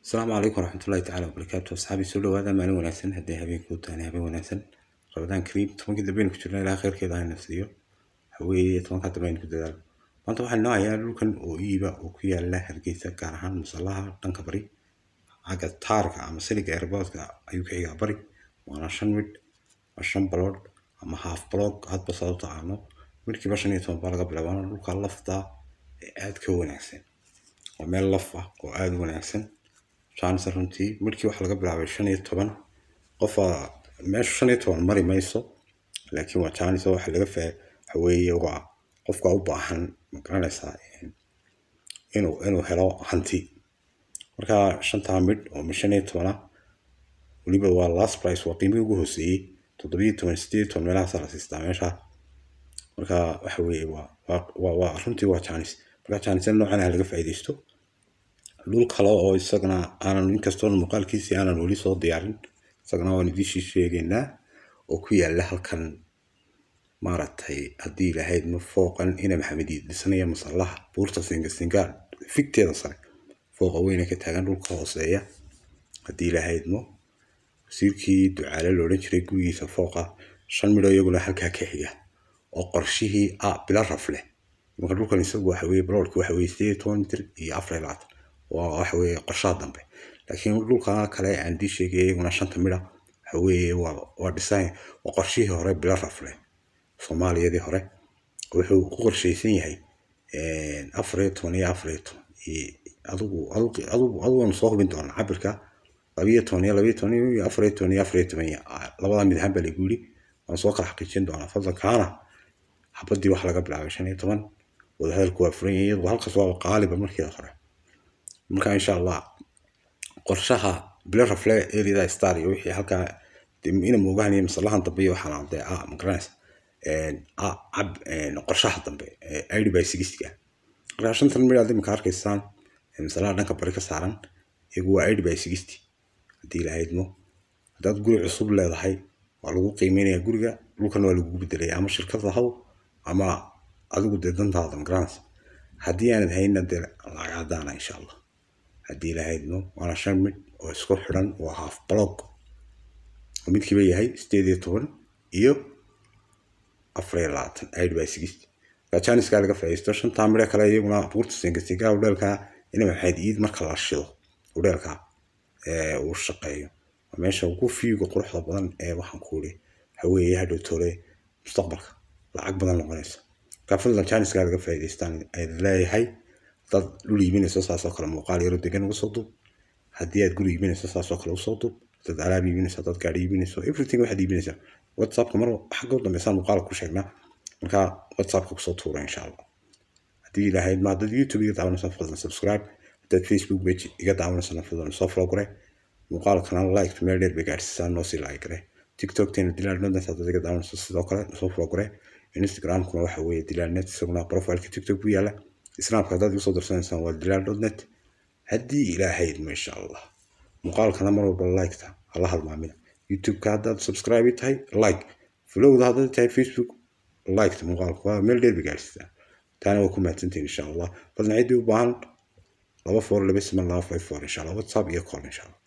السلام عليكم ورحمة الله تعالى وبركاته. أصحابي سولو هذا معنى وناسن هدي هبين كوت أنا هبين وناسن رمضان كريم طبعا كده بين كتير لها خير كده هاي نفسيه حوي طبعا كده بين كده ما طبعا نوع يا لكن وإيبا وكيا الله هرجيسة كارهان مصلها تنكبري حاجة تارك عم سلك إرباط أيوك هي بري وأنا شنود عشان بلود أما هاف بلوك هاد بصوت عنه مركي باشن يتم بالغ بلوان لوك اللفظة عاد كون أحسن ومال لفة وعاد ونحسن chance runtii markii wax laga bilaabay 15 qof meesha 15 mari mayso laakiin waa chance wax laga faaweeyay waa qofka u baahan ma garanaysaa inuu helo hanti marka shanta mid oo 15 waliba waa last price waa qiimihii ugu hooseeyay 17 meelaha sare meesha marka waxa weeye waa runtii waa chance marka chance noocan laga faa'iideysto لول كلا أو إستغنا أنا نكستون مقال كيسي أنا نولي صوت ديارن إستغنا ونديش شيء جنا وكوي الله كان مرت هي هدي لهيد مفوقا إنا محمدي لسنية مصلحة بورتا سنجال فيك تيدا صار فوق وين كتاعن لول كواسية هدي لهيد مو سيركي دعاء لورنج ريكوي سفوقا شن ملا يقول حكا كحية وقرشيه بلا رفله مقدور كان يسوي حوي برول كوي حوي 3 متر يعفر وحوي قرشات دنبه لكن لوكا كلا عندي شيء وانا شنت ميلا حوي وديساين وقرشيه هوري بلا رفله Soomaaliya دي هوري wuxuu ku qorsheysan yahay afreeton adigu soo hubin doona cabirka 12 labada mid hanba la guuli waan soo kala xaqiijin doona fadlankaana habadii wax laga bilaabay 15 wada hadalku waa furan yahay halkaas waa qaaliba markii hore marka insha Allah qorshaha bila rafle erida star iyo wixii halka ina moogaanay masalahan dambe waxa la caday ma garanaysa qorshaha dambe ID by 60 raashan tan meel aad ka arkaysan masalaha dhanka bari ka saaran iyagu waa ID by 60 hadii la haydmo dad guri cusub leedahay waa lagu qiimeeyaa guriga dhulkan waa lagu bedelay ama shirkadda haw ama adigu deedantaada ma garanaysa hadii aanad hayna lacag cadaan insha Allah hadii la haydno waana shan mid oo isku xiran waa half block midkiiba yahay 18 iyo 24 ID by 60 ka chance ka laga faa'iisto shanta mid kale iyaguna buurta singa udalka inay waxayd iid marka la shido udalka uu shaqeeyo meesha ugu fiigo quruxda badan waxaan ku leeyahay haweeye hadhow tole mustaqbalka lacag badan noqonaysa ka fadlan chance ka laga faa'iideystaan ay leeyahay dad dhul iibinaysa saasoo kale muuqaal yar degan uga soo dub haddii aad guri iibinaysa saasoo kale u soo dub dad alaab iibinaysa dad gaari iibinaysa everything waxa iibinaysa whatsapp kamar xagga u dambaysan muuqaal ku sheegnaa marka whatsapp ku soo tuura insha Allah haddii ilaahay ma dad youtube iga daawanaysa fadlan subscribe dad facebook page iga daawanaysa fadlan soo follow gare muuqaal kana like meel dheer gaarsiisan noo si like gare tiktok teen dilaal nodan dad iga daawanaysa sidoo kale soo follow gare instagram kuna waxa weeye dilaal net isaguna profile tiktok ku yaala إسلام كذا يوصل درسنا إنسان والدلال دوت هدي إلى هيد ما شاء الله مقال كنا مرة باللايك تا الله المعمل يوتيوب كذا سبسكرايب تاي لايك فلو هذا تاي فيسبوك لايك مقال كوا ميل دير بجالس تاني وكومنت إن شاء الله فلنعيد وبان لو فور لبس من الله 54 إن شاء الله واتساب يقول إن شاء الله